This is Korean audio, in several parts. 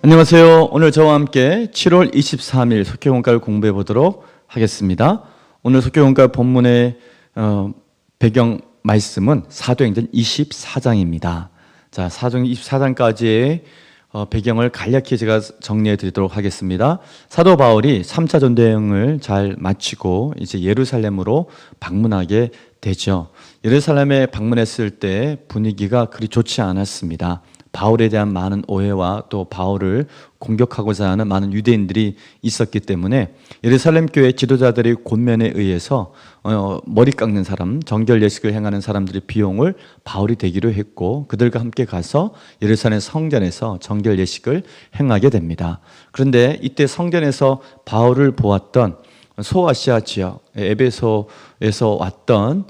안녕하세요. 오늘 저와 함께 7월 23일 속회공과를 공부해 보도록 하겠습니다. 오늘 속회공과 본문의 배경 말씀은 사도행전 24장입니다. 자, 사도행전 24장까지의 배경을 간략히 제가 정리해 드리도록 하겠습니다. 사도 바울이 3차 전도여행을 잘 마치고 이제 예루살렘으로 방문하게 되죠. 예루살렘에 방문했을 때 분위기가 그리 좋지 않았습니다. 바울에 대한 많은 오해와 또 바울을 공격하고자 하는 많은 유대인들이 있었기 때문에 예루살렘 교회 지도자들의 권면에 의해서 머리 깎는 사람, 정결 예식을 행하는 사람들의 비용을 바울이 대기로 했고 그들과 함께 가서 예루살렘 성전에서 정결 예식을 행하게 됩니다. 그런데 이때 성전에서 바울을 보았던 소아시아 지역 에베소에서 왔던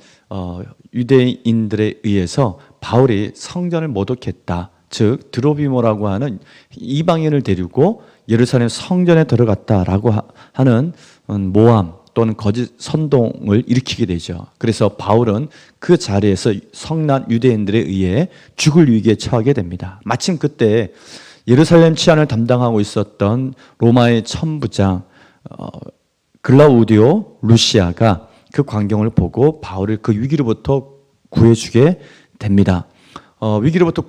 유대인들에 의해서 바울이 성전을 모독했다. 즉 드로비모라고 하는 이방인을 데리고 예루살렘 성전에 들어갔다라고 하는 모함 또는 거짓 선동을 일으키게 되죠. 그래서 바울은 그 자리에서 성난 유대인들에 의해 죽을 위기에 처하게 됩니다. 마침 그때 예루살렘 치안을 담당하고 있었던 로마의 천부장 글라우디오 루시아가 그 광경을 보고 바울을 그 위기로부터 구해주게 됩니다. 위기로부터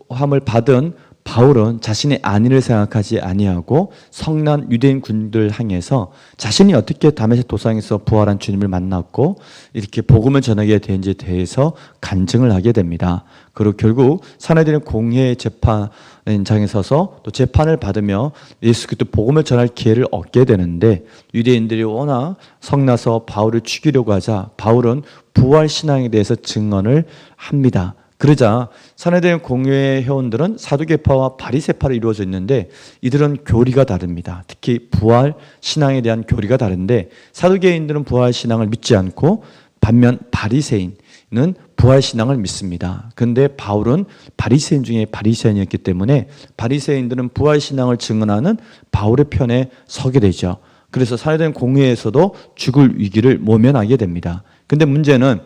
구함을 받은 바울은 자신의 안위를 생각하지 아니하고 성난 유대인 군들 향해서 자신이 어떻게 다메섹 도상에서 부활한 주님을 만났고 이렇게 복음을 전하게 된지에 대해서 간증을 하게 됩니다. 그리고 결국 사내들은 공회 재판장에 서서 또 재판을 받으며 예수 그리스도 복음을 전할 기회를 얻게 되는데 유대인들이 워낙 성나서 바울을 죽이려고 하자 바울은 부활 신앙에 대해서 증언을 합니다. 그러자 사내들인 공회의 회원들은 사두개파와 바리새파로 이루어져 있는데 이들은 교리가 다릅니다. 특히 부활 신앙에 대한 교리가 다른데 사두개인들은 부활 신앙을 믿지 않고 반면 바리새인은 부활 신앙을 믿습니다. 그런데 바울은 바리새인 중에 바리새인이었기 때문에 바리새인들은 부활 신앙을 증언하는 바울의 편에 서게 되죠. 그래서 사내들인 공회에서도 죽을 위기를 모면하게 됩니다. 그런데 문제는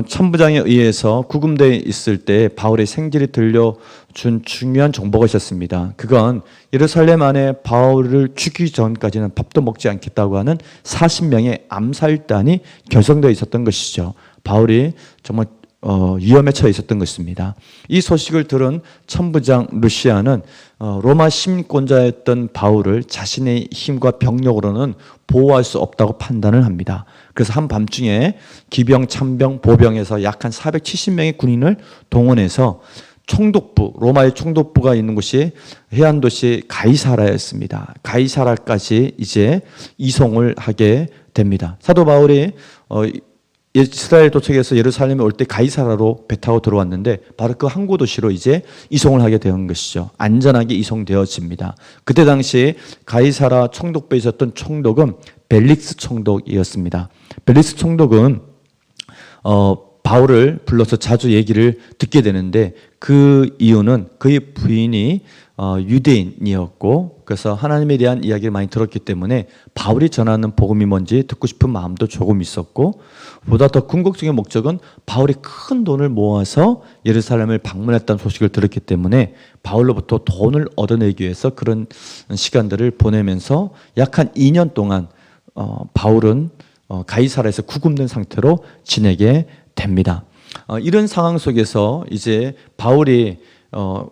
천부장에 의해서 구금되어 있을 때 바울의 생질이 들려준 중요한 정보가 있었습니다. 그건 예루살렘 안에 바울을 죽이기 전까지는 밥도 먹지 않겠다고 하는 40명의 암살단이 결성되어 있었던 것이죠. 바울이 정말 위험에 처해 있었던 것입니다. 이 소식을 들은 천부장 루시아는 로마 시민권자였던 바울을 자신의 힘과 병력으로는 보호할 수 없다고 판단을 합니다. 그래서 한밤중에 기병, 참병, 보병에서 약 한 470명의 군인을 동원해서 총독부, 로마의 총독부가 있는 곳이 해안도시 가이사라였습니다. 가이사라까지 이제 이송을 하게 됩니다. 사도 바울이 이스라엘 도착해서 예루살렘에 올 때 가이사라로 배 타고 들어왔는데 바로 그 항구 도시로 이제 이송을 하게 된 것이죠. 안전하게 이송되어집니다. 그때 당시 가이사라 총독부에 있었던 총독은 벨릭스 총독이었습니다. 벨릭스 총독은 바울을 불러서 자주 얘기를 듣게 되는데 그 이유는 그의 부인이 유대인이었고 그래서 하나님에 대한 이야기를 많이 들었기 때문에 바울이 전하는 복음이 뭔지 듣고 싶은 마음도 조금 있었고 보다 더 궁극적인 목적은 바울이 큰 돈을 모아서 예루살렘을 방문했다는 소식을 들었기 때문에 바울로부터 돈을 얻어내기 위해서 그런 시간들을 보내면서 약 한 2년 동안 바울은 가이사라에서 구금된 상태로 지내게 됩니다. 이런 상황 속에서 이제 바울이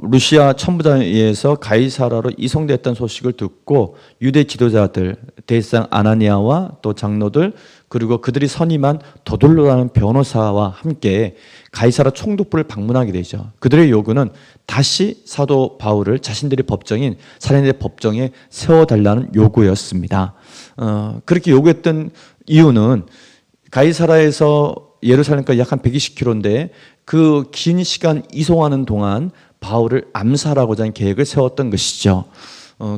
루시아 천부장에 의해서 가이사라로 이송됐다는 소식을 듣고 유대 지도자들, 대제사장 아나니아와 또 장로들 그리고 그들이 선임한 더둘로라는 변호사와 함께 가이사라 총독부를 방문하게 되죠. 그들의 요구는 다시 사도 바울을 자신들의 법정인 사내들의 법정에 세워달라는 요구였습니다. 그렇게 요구했던 이유는 가이사라에서 예루살렘까지 약 한 120km인데 그 긴 시간 이송하는 동안 바울을 암살하고자 하는 계획을 세웠던 것이죠.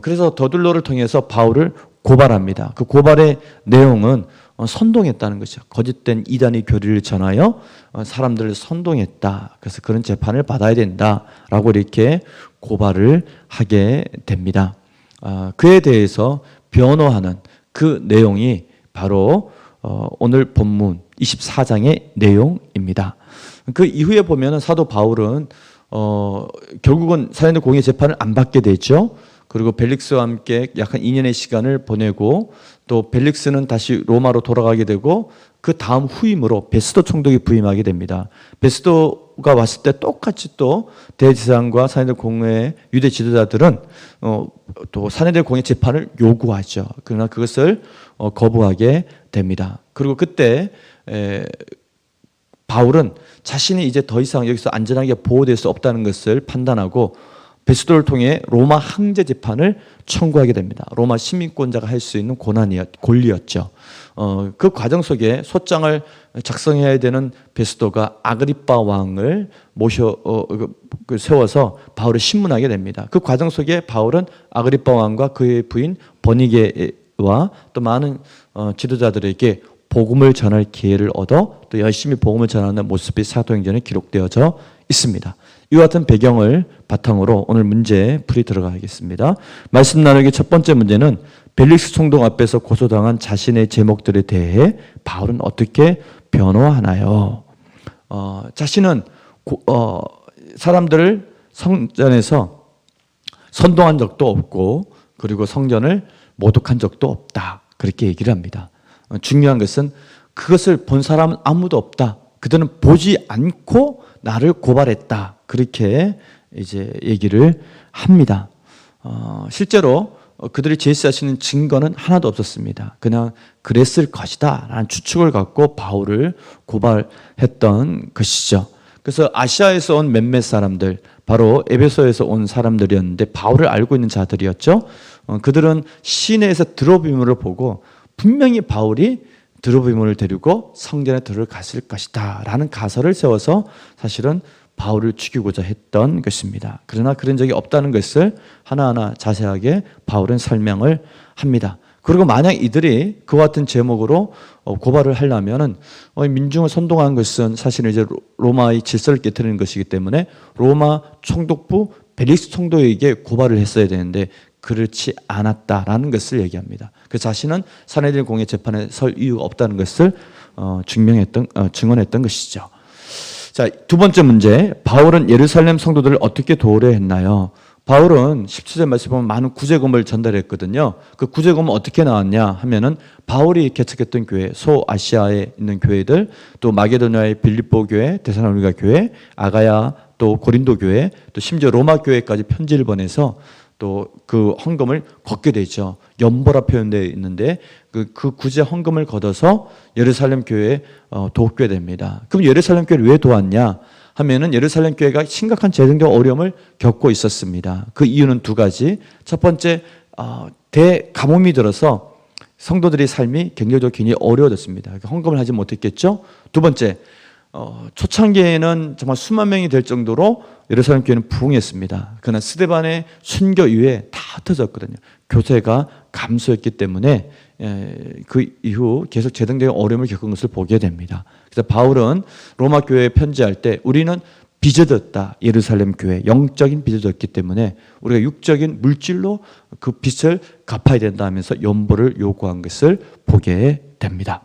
그래서 더둘로를 통해서 바울을 고발합니다. 그 고발의 내용은 선동했다는 것이죠. 거짓된 이단의 교리를 전하여 사람들을 선동했다. 그래서 그런 재판을 받아야 된다라고 이렇게 고발을 하게 됩니다. 그에 대해서 변호하는 그 내용이 바로 오늘 본문 24장의 내용입니다. 그 이후에 보면 사도 바울은 결국은 사내들 공의 재판을 안 받게 되죠. 그리고 벨릭스와 함께 약 한 2년의 시간을 보내고 또 벨릭스는 다시 로마로 돌아가게 되고 그 다음 후임으로 베스도 총독이 부임하게 됩니다. 베스도가 왔을 때 똑같이 또 대제사장과 사내들 공회의 유대 지도자들은 또 사내들 공회 재판을 요구하죠. 그러나 그것을 거부하게 됩니다. 그리고 그때 바울은 자신이 이제 더 이상 여기서 안전하게 보호될 수 없다는 것을 판단하고 베스도를 통해 로마 항제 재판을 청구하게 됩니다. 로마 시민권자가 할 수 있는 권리였죠. 그 과정 속에 소장을 작성해야 되는 베스도가 아그리빠 왕을 세워서 바울을 신문하게 됩니다. 그 과정 속에 바울은 아그리빠 왕과 그의 부인 버니게와 또 많은 지도자들에게 복음을 전할 기회를 얻어 또 열심히 복음을 전하는 모습이 사도행전에 기록되어져 있습니다. 이와 같은 배경을 바탕으로 오늘 문제 풀이 들어가겠습니다. 말씀 나누기 첫 번째 문제는 벨릭스 총독 앞에서 고소당한 자신의 제목들에 대해 바울은 어떻게 변호하나요? 자신은 사람들을 성전에서 선동한 적도 없고 그리고 성전을 모독한 적도 없다. 그렇게 얘기를 합니다. 중요한 것은 그것을 본 사람은 아무도 없다. 그들은 보지 않고 나를 고발했다. 그렇게 이제 얘기를 합니다. 실제로 그들이 제시하시는 증거는 하나도 없었습니다. 그냥 그랬을 것이다 라는 추측을 갖고 바울을 고발했던 것이죠. 그래서 아시아에서 온 몇몇 사람들, 바로 에베소에서 온 사람들이었는데 바울을 알고 있는 자들이었죠. 그들은 시내에서 드로비문을 보고 분명히 바울이 드로비문을 데리고 성전에 들어갔을 것이다 라는 가설을 세워서 사실은 바울을 죽이고자 했던 것입니다. 그러나 그런 적이 없다는 것을 하나하나 자세하게 바울은 설명을 합니다. 그리고 만약 이들이 그와 같은 제목으로 고발을 하려면은 민중을 선동한 것은 사실은 이제 로마의 질서를 깨트리는 것이기 때문에 로마 총독부 벨릭스 총독에게 고발을 했어야 되는데 그렇지 않았다라는 것을 얘기합니다. 그 자신은 사내들 공회 재판에 설 이유가 없다는 것을 증언했던 것이죠. 자, 두 번째 문제, 바울은 예루살렘 성도들을 어떻게 도우려했나요? 바울은 17절 말씀 보면 많은 구제금을 전달했거든요. 그 구제금은 어떻게 나왔냐 하면은 바울이 개척했던 교회, 소아시아에 있는 교회들, 또 마게도냐의 빌립보 교회, 데살로니가 교회, 아가야, 또 고린도 교회, 또 심지어 로마 교회까지 편지를 보내서 또 그 헌금을 걷게 되죠. 연보라 표현되어 있는데 그 구제 헌금을 걷어서 예루살렘 교회에 돕게 됩니다. 그럼 예루살렘 교회를 왜 도왔냐 하면은 예루살렘 교회가 심각한 재정적 어려움을 겪고 있었습니다. 그 이유는 두 가지. 첫 번째, 대가뭄이 들어서 성도들의 삶이 경제적으로 굉장히 어려워졌습니다. 헌금을 하지 못했겠죠. 두 번째, 초창기에는 정말 수만 명이 될 정도로 예루살렘 교회는 부흥했습니다. 그러나 스데반의 순교 이후에 다 흩어졌거든요. 교세가 감소했기 때문에 그 이후 계속 재정적인 어려움을 겪은 것을 보게 됩니다. 그래서 바울은 로마 교회에 편지할 때 우리는 빚어졌다. 예루살렘 교회 영적인 빚어졌기 때문에 우리가 육적인 물질로 그 빚을 갚아야 된다 하면서 연보를 요구한 것을 보게 됩니다.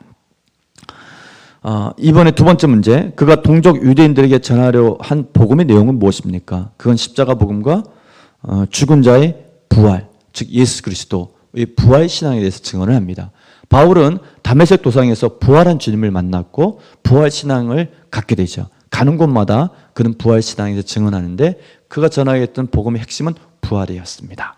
이번에 두 번째 문제, 그가 동족 유대인들에게 전하려 한 복음의 내용은 무엇입니까? 그건 십자가 복음과 죽은 자의 부활, 즉 예수 그리스도의 부활 신앙에 대해서 증언을 합니다. 바울은 다메섹 도상에서 부활한 주님을 만났고 부활 신앙을 갖게 되죠. 가는 곳마다 그는 부활 신앙에 대해서 증언하는데 그가 전하였던 복음의 핵심은 부활이었습니다.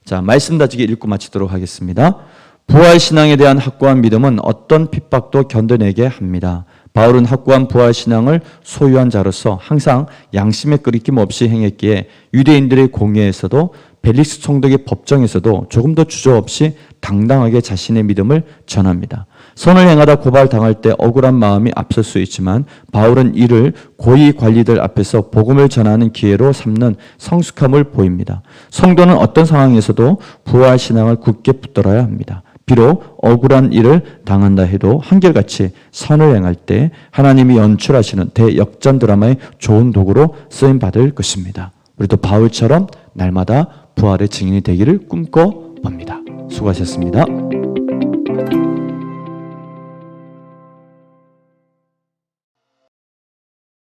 자, 말씀 다지기 읽고 마치도록 하겠습니다. 부활 신앙에 대한 확고한 믿음은 어떤 핍박도 견뎌내게 합니다. 바울은 확고한 부활 신앙을 소유한 자로서 항상 양심에 끄리낌 없이 행했기에 유대인들의 공회에서도 벨릭스 총독의 법정에서도 조금도 주저없이 당당하게 자신의 믿음을 전합니다. 선을 행하다 고발당할 때 억울한 마음이 앞설 수 있지만 바울은 이를 고위 관리들 앞에서 복음을 전하는 기회로 삼는 성숙함을 보입니다. 성도는 어떤 상황에서도 부활 신앙을 굳게 붙들어야 합니다. 비록 억울한 일을 당한다 해도 한결같이 선을 행할 때 하나님이 연출하시는 대역전 드라마의 좋은 도구로 쓰임받을 것입니다. 우리도 바울처럼 날마다 부활의 증인이 되기를 꿈꿔봅니다. 수고하셨습니다.